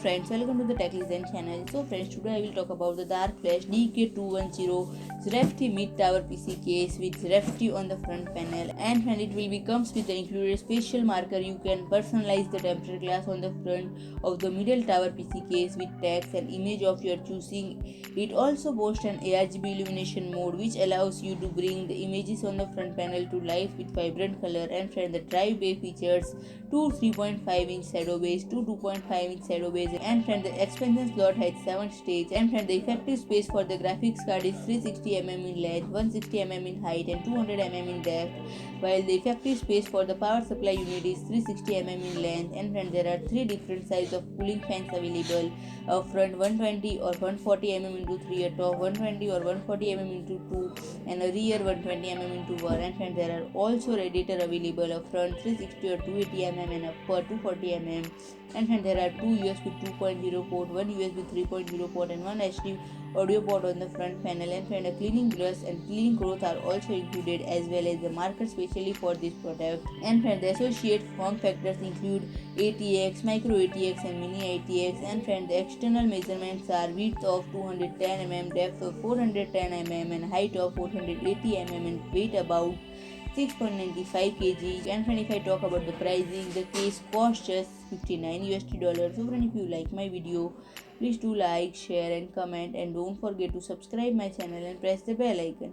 friends, welcome to the Tech Listen channel. So friends, today I will talk about the Dark Flash DK210 Zrefty mid-tower PC case with Zrefty on the front panel, and it will be comes with the included special marker. You can personalize the temperature glass on the front of the middle tower PC case with text and image of your choosing. It also boasts an ARGB illumination mode which allows you to bring the images on the front panel to life with vibrant color. And friend, the drive bay features two 3.5-inch shadow bays, two 2.5-inch shadow bays, and friend, the expansion slot has 7 stages. And friend, the effective space for the graphics card is 360 mm in length, 160 mm in height, and 200 mm in depth, while the effective space for the power supply unit is 360 mm in length. And friend, there are three different sizes of cooling fans available: a front 120 or 140 mm into 3, a top 120 or 140 mm into 2, and a rear 120 mm into 1. And friend, there are also radiator available: a front 360 or 280 mm and upper 240 mm. And friend, there are two USB 2.0 port, one USB 3.0 port, and one HD audio port on the front panel. And friend, a cleaning brush and cleaning cloth are also included, as well as the marker specially for this product. And friend, the associate form factors include ATX, micro ATX, and mini ATX. And friend, the external measurements are width of 210 mm, depth of 410 mm, and height of 480 mm, and weight about 6.95 kg. And friend, if I talk about the pricing, the case costs just $59. So friend, if you like my video, please do like, share, and comment, and don't forget to subscribe my channel and press the bell icon.